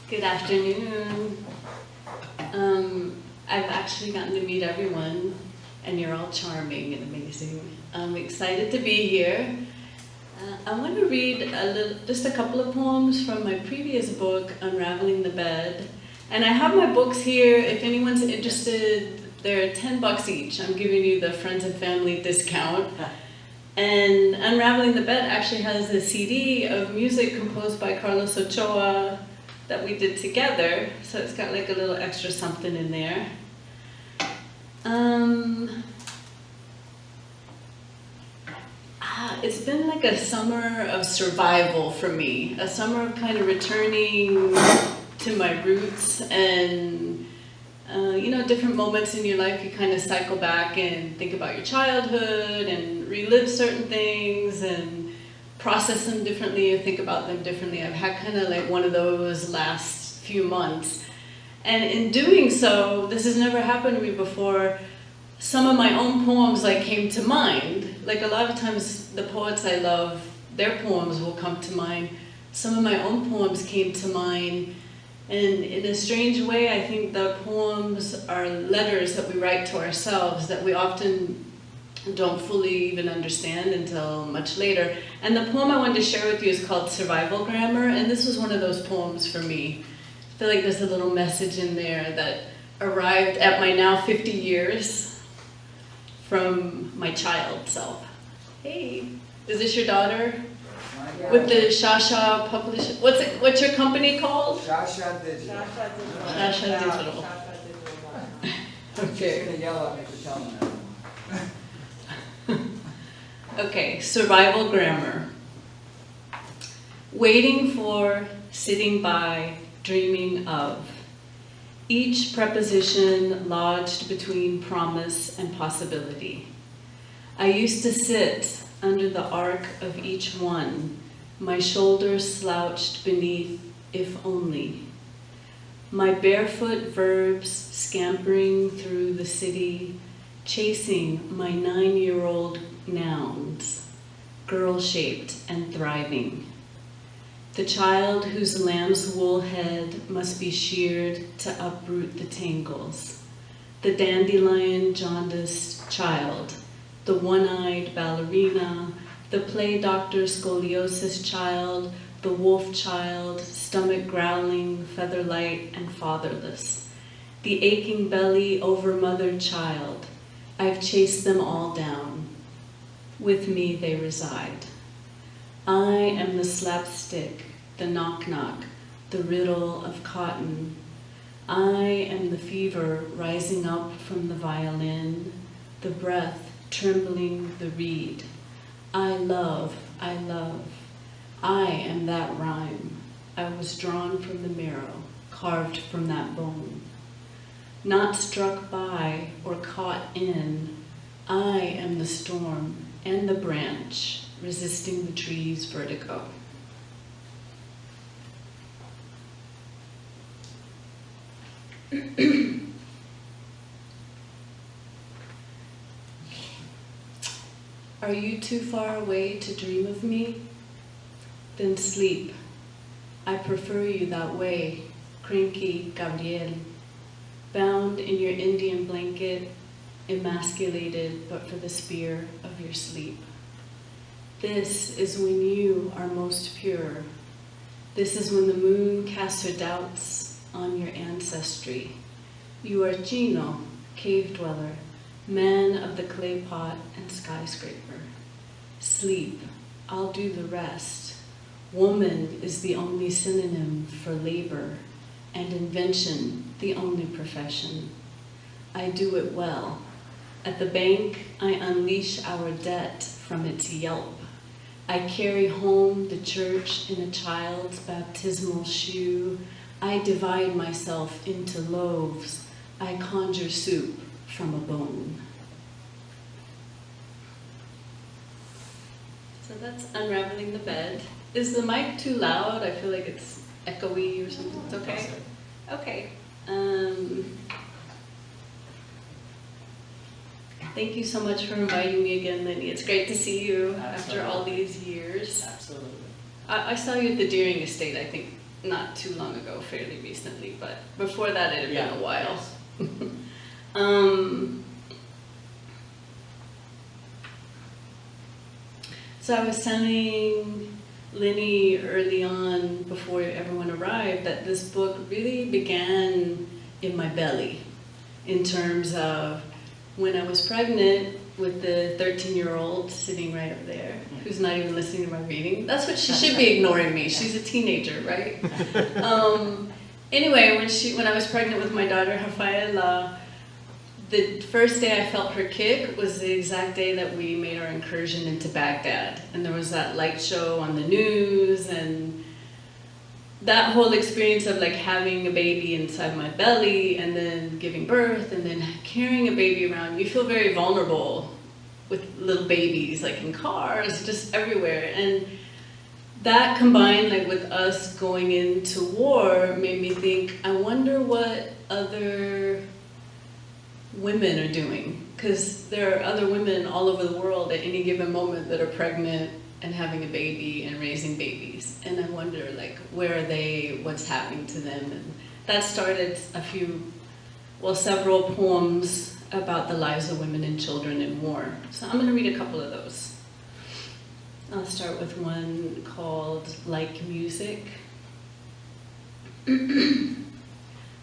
Good afternoon. I've actually gotten to meet everyone, and you're all charming and amazing. I'm excited to be here. I want to read just a couple of poems from my previous book, Unraveling the Bed. And I have my books here. If anyone's interested, they're $10 each. I'm giving you the friends and family discount. And Unraveling the Bed actually has a CD of music composed by Carlos Ochoa that we did together. So it's got like a little extra something in there. It's been like a summer of survival for me. A summer of kind of returning to my roots and different moments in your life you kind of cycle back and think about your childhood and relive certain things and process them differently or think about them differently. I've had kind of like one of those last few months. And in doing so, this has never happened to me before, some of my own poems like came to mind. Like a lot of times the poets I love, their poems will come to mind. Some of my own poems came to mind. And in a strange way, I think the poems are letters that we write to ourselves that we often don't fully even understand until much later. And the poem I wanted to share with you is called Survival Grammar, and this was one of those poems for me. I feel like there's a little message in there that arrived at my now 50 years from my child self. Hey, is this your daughter? With the Shasha publishing, what's your company called? Shasha Digital. Shasha Digital. Okay. Yell at me for telling them. Okay, survival grammar. Waiting for, sitting by, dreaming of. Each preposition lodged between promise and possibility. I used to sit under the arc of each one, my shoulders slouched beneath, if only. My barefoot verbs scampering through the city, chasing my 9-year-old nouns, girl-shaped and thriving. The child whose lamb's wool head must be sheared to uproot the tangles. The dandelion jaundiced child, the one-eyed ballerina, the play doctor scoliosis child, the wolf child, stomach growling, feather light, and fatherless. The aching belly over-mothered child. I've chased them all down. With me they reside. I am the slapstick, the knock-knock, the riddle of cotton. I am the fever rising up from the violin, the breath trembling the reed. I love, I love. I am that rhyme. I was drawn from the marrow, carved from that bone. Not struck by or caught in, I am the storm and the branch resisting the tree's vertigo. Are you too far away to dream of me? Then sleep. I prefer you that way, cranky Gabriel. Bound in your Indian blanket, emasculated but for the spear of your sleep. This is when you are most pure. This is when the moon casts her doubts on your ancestry. You are Chino, cave dweller, man of the clay pot and skyscraper. Sleep, I'll do the rest. Woman is the only synonym for labor, and invention the only profession. I do it well. At the bank, I unleash our debt from its yelp. I carry home the church in a child's baptismal shoe. I divide myself into loaves. I conjure soup from a bone. So that's Unraveling the Bed. Is the mic too loud? I feel like it's echoey or something. It's okay? Okay. Thank you so much for inviting me again, Lynnie. It's great to see you after all these years. Absolutely. I saw you at the Deering Estate, I think, not too long ago, fairly recently, but before that it had been a while. Yes. So I was telling Lynnie early on, before everyone arrived, that this book really began in my belly, in terms of when I was pregnant with the 13-year-old sitting right up there, who's not even listening to my reading. That's what she should be ignoring me. She's a teenager, right? Anyway, when I was pregnant with my daughter, Rafaela, the first day I felt her kick was the exact day that we made our incursion into Baghdad. And there was that light show on the news, and that whole experience of like having a baby inside my belly and then giving birth and then carrying a baby around, you feel very vulnerable with little babies, like in cars, just everywhere. And that combined like with us going into war made me think, I wonder what other women are doing, because there are other women all over the world at any given moment that are pregnant and having a baby and raising babies, and I wonder like where are they, what's happening to them. And that started several poems about the lives of women and children in war. So I'm going to read a couple of those. I'll start with one called Like Music.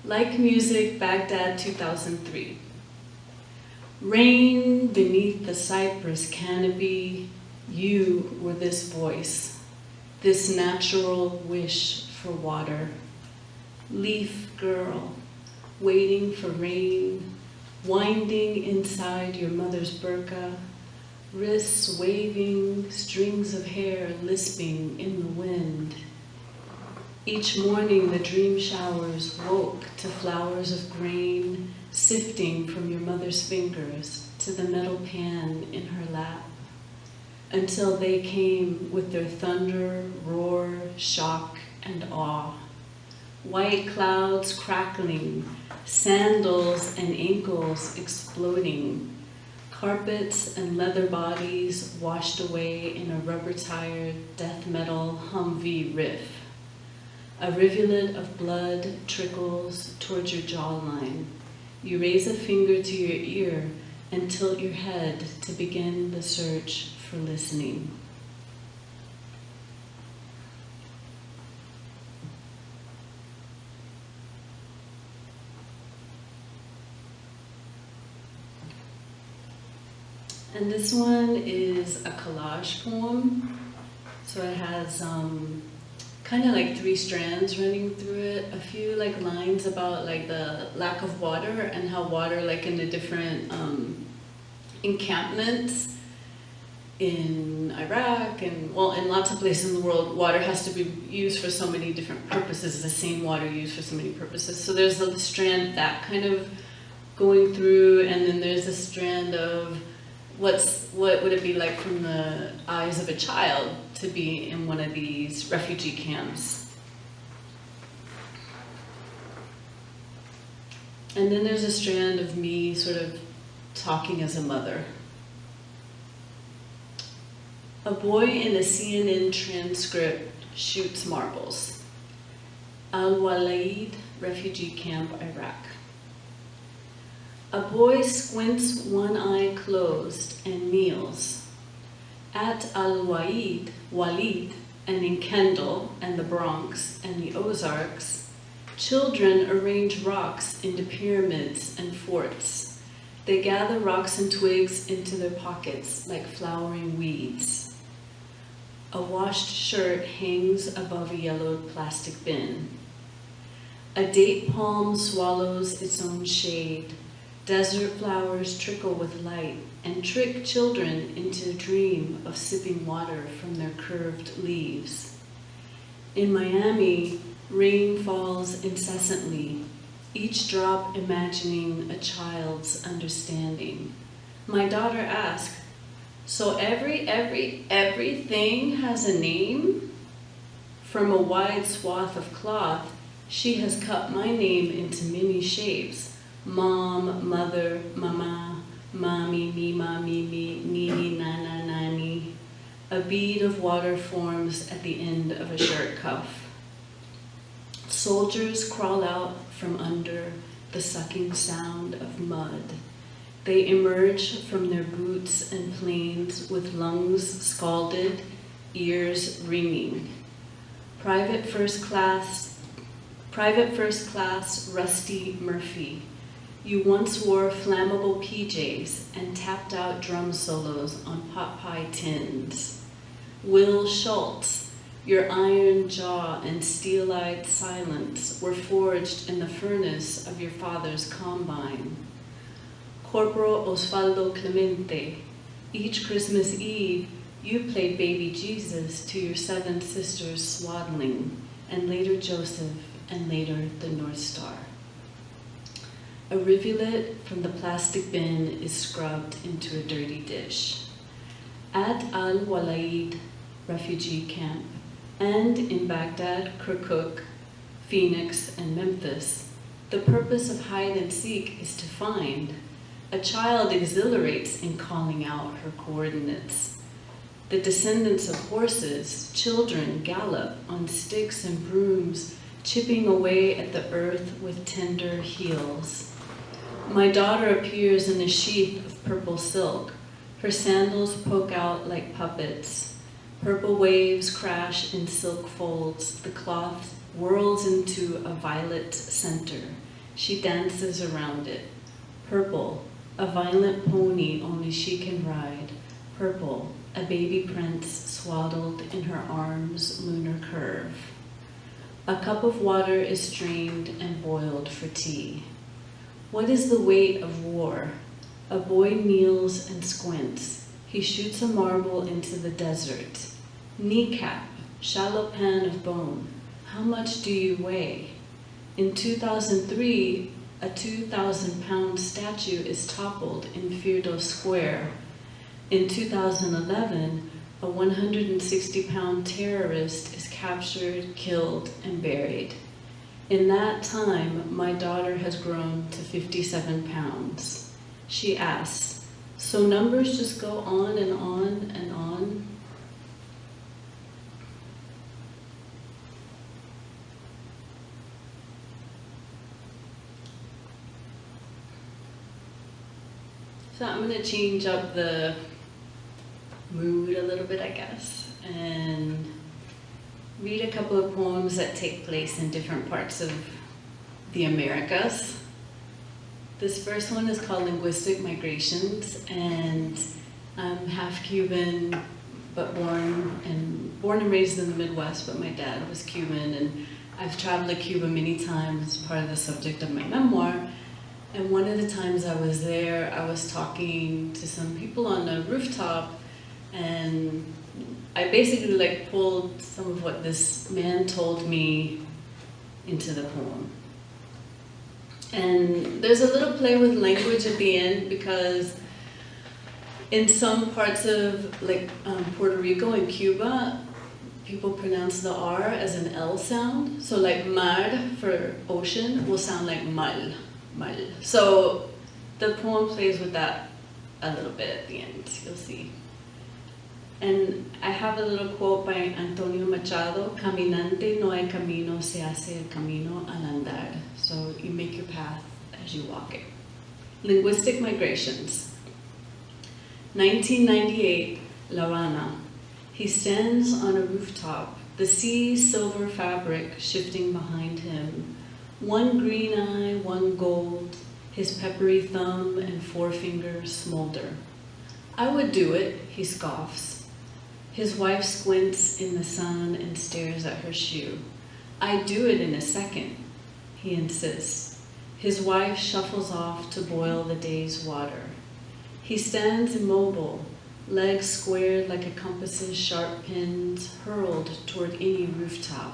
Like Music, Baghdad, 2003. Rain beneath the cypress canopy, you were this voice, this natural wish for water. Leaf girl, waiting for rain, winding inside your mother's burqa, wrists waving, strings of hair lisping in the wind. Each morning the dream showers woke to flowers of grain sifting from your mother's fingers to the metal pan in her lap, until they came with their thunder, roar, shock, and awe. White clouds crackling, sandals and ankles exploding, carpets and leather bodies washed away in a rubber-tired death metal Humvee riff. A rivulet of blood trickles towards your jawline. You raise a finger to your ear and tilt your head to begin the search for listening. And this one is a collage poem. So it has kind of like 3 strands running through it, a few like lines about like the lack of water and how water like in the different encampments in Iraq and well in lots of places in the world, water has to be used for so many different purposes, the same water used for so many purposes. So there's a strand that kind of going through, and then there's a strand of what would it be like from the eyes of a child to be in one of these refugee camps. And then there's a strand of me sort of talking as a mother. A boy in a CNN transcript shoots marbles. Al-Walaid, refugee camp, Iraq. A boy squints one eye closed and kneels. At Al-Walid, and in Kendall and the Bronx and the Ozarks, children arrange rocks into pyramids and forts. They gather rocks and twigs into their pockets like flowering weeds. A washed shirt hangs above a yellowed plastic bin. A date palm swallows its own shade. Desert flowers trickle with light and trick children into a dream of sipping water from their curved leaves. In Miami, rain falls incessantly, each drop imagining a child's understanding. My daughter asked, so everything has a name? From a wide swath of cloth, she has cut my name into many shapes. Mom, mother, mama, mommy, mima, mimi, nini, nana, nani. A bead of water forms at the end of a shirt cuff. Soldiers crawl out from under the sucking sound of mud. They emerge from their boots and planes with lungs scalded, ears ringing. Private First Class Rusty Murphy, you once wore flammable PJs and tapped out drum solos on pot pie tins. Will Schultz, your iron jaw and steel-eyed silence were forged in the furnace of your father's combine. Corporal Osvaldo Clemente, each Christmas Eve, you played baby Jesus to your 7 sisters swaddling, and later Joseph, and later the North Star. A rivulet from the plastic bin is scrubbed into a dirty dish. At Al-Walaid refugee camp, and in Baghdad, Kirkuk, Phoenix, and Memphis, the purpose of hide and seek is to find. A child exhilarates in calling out her coordinates. The descendants of horses, children gallop on sticks and brooms, chipping away at the earth with tender heels. My daughter appears in a sheath of purple silk. Her sandals poke out like puppets. Purple waves crash in silk folds. The cloth whirls into a violet center. She dances around it. Purple, a violent pony only she can ride. Purple, a baby prince swaddled in her arm's lunar curve. A cup of water is strained and boiled for tea. What is the weight of war? A boy kneels and squints. He shoots a marble into the desert. Kneecap, shallow pan of bone. How much do you weigh? In 2003, a 2,000-pound statue is toppled in Firdos Square. In 2011, a 160-pound terrorist is captured, killed, and buried. In that time, my daughter has grown to 57 pounds. She asks, so numbers just go on and on and on? So I'm going to change up the mood a little bit, I guess, and read a couple of poems that take place in different parts of the Americas. This first one is called Linguistic Migrations, and I'm half Cuban, but born and raised in the Midwest, but my dad was Cuban, and I've traveled to Cuba many times as part of the subject of my memoir. And one of the times I was there, I was talking to some people on a rooftop, and I basically pulled some of what this man told me into the poem. And there's a little play with language at the end, because in some parts of Puerto Rico and Cuba, people pronounce the R as an L sound. So mar for ocean will sound like mal. So the poem plays with that a little bit at the end, you'll see. And I have a little quote by Antonio Machado, Caminante no hay camino, se hace el camino al andar. So you make your path as you walk it. Linguistic Migrations. 1998, La Habana. He stands on a rooftop, the sea's silver fabric shifting behind him. One green eye, one gold, his peppery thumb and forefinger smolder. I would do it, he scoffs. His wife squints in the sun and stares at her shoe. I'd do it in a second, he insists. His wife shuffles off to boil the day's water. He stands immobile, legs squared like a compass's sharp pins hurled toward any rooftop.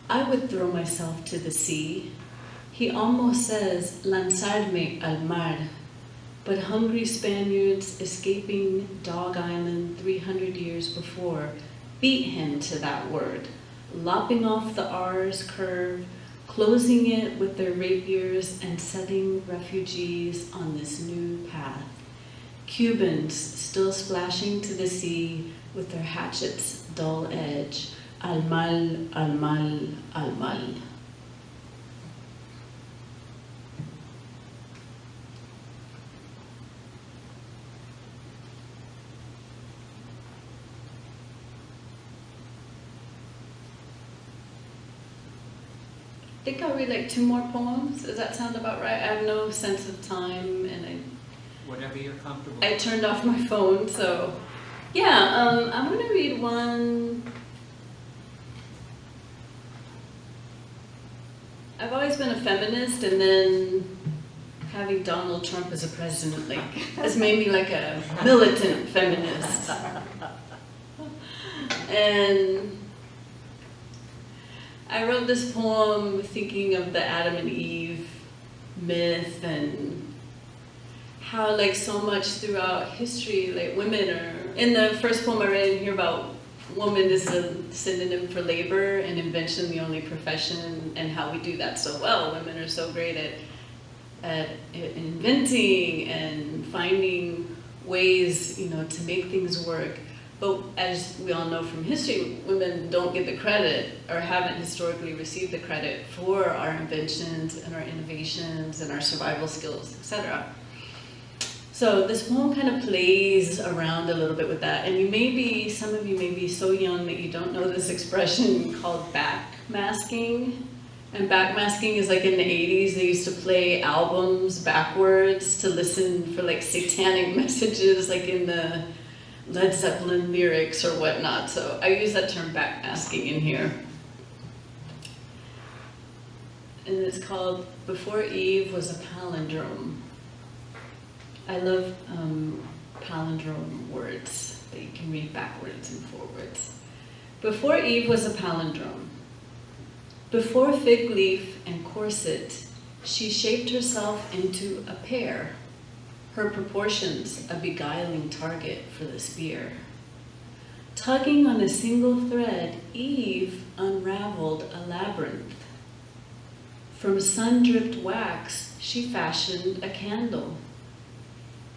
I would throw myself to the sea. He almost says, lanzarme al mar, but hungry Spaniards escaping Dog Island 300 years before beat him to that word, lopping off the R's curve, closing it with their rapiers and setting refugees on this new path. Cubans still splashing to the sea with their hatchet's dull edge, al mal, al mal, al mal. think I'll read like 2 more poems. Does that sound about right? I have no sense of time, and Whatever you're comfortable I with. turned off my phone, so yeah. I'm gonna read one. I've always been a feminist, and then having Donald Trump as a president has made me like a militant feminist. And I wrote this poem thinking of the Adam and Eve myth, and how so much throughout history, women are, in the first poem I read in here about woman is a synonym for labor and invention the only profession, and how we do that so well. Women are so great at inventing and finding ways, to make things work. But as we all know from history, women don't get the credit, or haven't historically received the credit for our inventions and our innovations and our survival skills, etc. So this poem kind of plays around a little bit with that. And some of you may be so young that you don't know this expression called backmasking. And backmasking is in the 80s, they used to play albums backwards to listen for satanic messages, in the Led Zeppelin lyrics or whatnot. So I use that term backmasking in here. And it's called Before Eve Was a Palindrome. I love palindrome words that you can read backwards and forwards. Before Eve was a palindrome. Before fig leaf and corset, she shaped herself into a pear, her proportions a beguiling target for the spear. Tugging on a single thread, Eve unraveled a labyrinth. From sun-dripped wax, she fashioned a candle.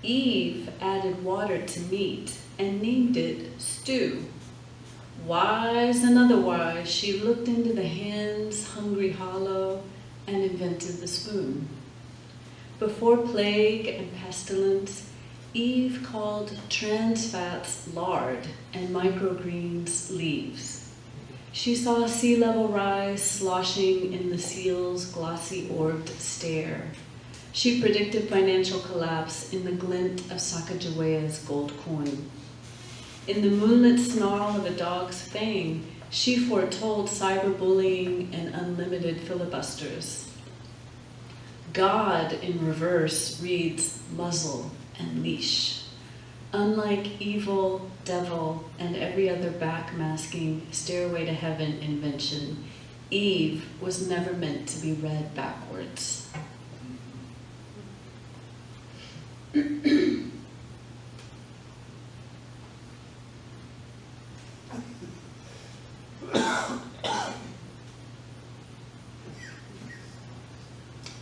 Eve added water to meat and named it stew. Wise and otherwise, she looked into the hand's hungry hollow and invented the spoon. Before plague and pestilence, Eve called trans fats lard and microgreens leaves. She saw sea level rise sloshing in the seal's glossy orbed stare. She predicted financial collapse in the glint of Sacagawea's gold coin. In the moonlit snarl of a dog's fang, she foretold cyberbullying and unlimited filibusters. God in reverse reads muzzle and leash. Unlike evil, devil, and every other backmasking Stairway to Heaven invention, Eve was never meant to be read backwards.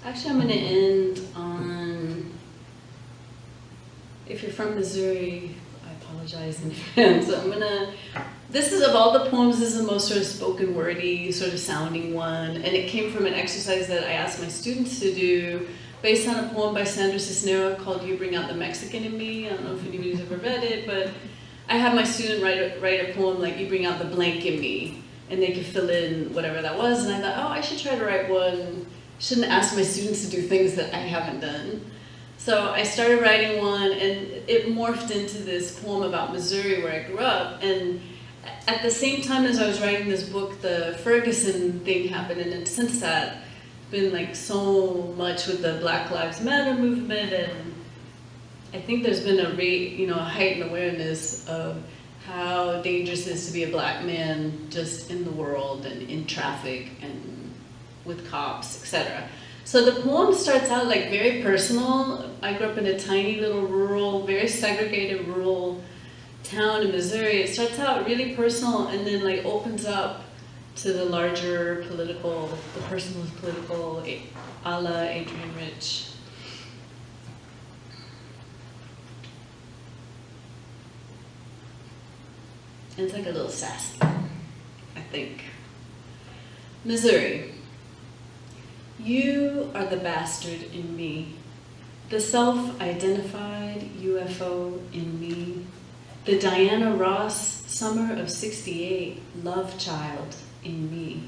Actually, I'm going to end on, if you're from Missouri, I apologize in advance. This is, of all the poems, this is the most sort of spoken wordy, sort of sounding one, and it came from an exercise that I asked my students to do based on a poem by Sandra Cisneros called You Bring Out the Mexican in Me. I don't know if anybody's ever read it, but I had my student write a poem like You Bring Out the Blank in Me, and they could fill in whatever that was, and I thought, oh, I should try to write one. Shouldn't ask my students to do things that I haven't done. So I started writing one, and it morphed into this poem about Missouri where I grew up, and at the same time as I was writing this book, the Ferguson thing happened, and then since that, been so much with the Black Lives Matter movement, and I think there's been a heightened awareness of how dangerous it is to be a black man just in the world and in traffic and with cops, etc. So the poem starts out very personal. I grew up in a tiny little rural, very segregated rural town in Missouri. It starts out really personal and then opens up to the larger political, the personal political, a la Adrienne Rich. And it's a little sassy, I think. Missouri. You are the bastard in me, the self-identified UFO in me, the Diana Ross summer of '68 love child in me.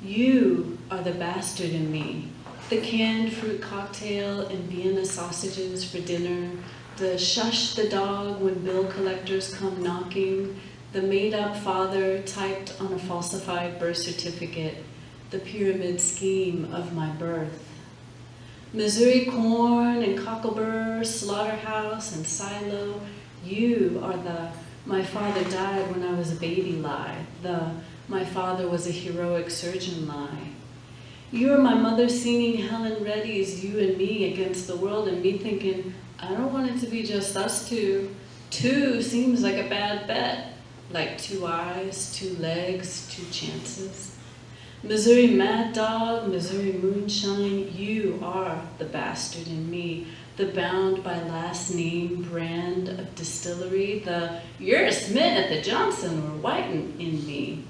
You are the bastard in me. The canned fruit cocktail and Vienna sausages for dinner, the shush the dog when bill collectors come knocking, the made-up father typed on a falsified birth certificate, the pyramid scheme of my birth. Missouri corn and cocklebur, slaughterhouse and silo, you are the my father died when I was a baby lie, the my father was a heroic surgeon lie. You are my mother singing Helen Reddy's You and Me against the world, and me thinking, I don't want it to be just us two. Two seems like a bad bet, like 2 eyes, 2 legs, 2 chances. Missouri Mad Dog, Missouri Moonshine, you are the bastard in me, the bound by last name brand of distillery, the you're a Smith at the Johnson or Whiten in me.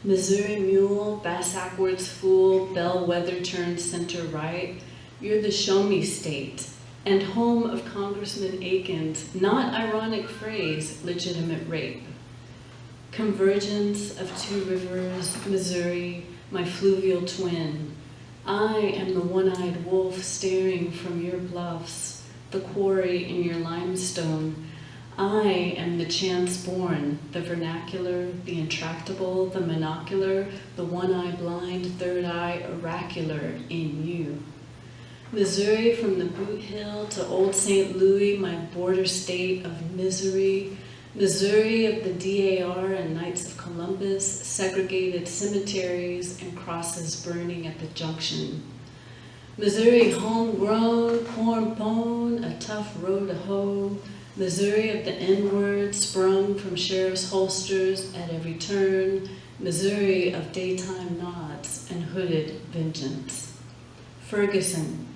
Missouri Mule, bass-ackwards fool, bellwether turned center right, you're the show-me state, and home of Congressman Aiken's, not ironic phrase, legitimate rape. Convergence of 2 rivers, Missouri, my fluvial twin. I am the one-eyed wolf staring from your bluffs, the quarry in your limestone. I am the chance-born, the vernacular, the intractable, the monocular, the one-eye blind, third-eye oracular in you. Missouri from the Boot Hill to Old St. Louis, my border state of misery. Missouri of the DAR and Knights of Columbus, segregated cemeteries and crosses burning at the junction. Missouri homegrown, corn pone, a tough row to hoe. Missouri of the N-word sprung from sheriff's holsters at every turn. Missouri of daytime nods and hooded vengeance. Ferguson,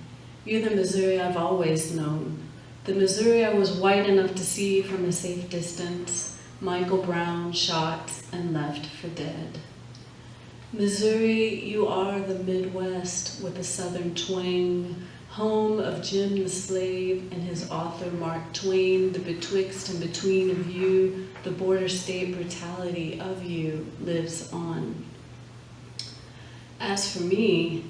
you're the Missouri I've always known. The Missouri I was white enough to see from a safe distance. Michael Brown shot and left for dead. Missouri, you are the Midwest with a southern twang, home of Jim the Slave and his author Mark Twain, the betwixt and between of you, the border state brutality of you lives on. As for me,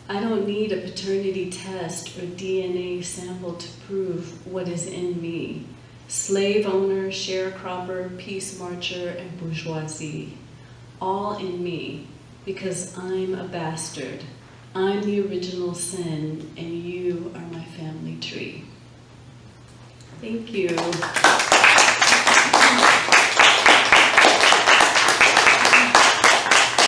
I don't need a paternity test or DNA sample to prove what is in me. Slave owner, sharecropper, peace marcher, and bourgeoisie, all in me, because I'm a bastard. I'm the original sin, and you are my family tree. Thank you.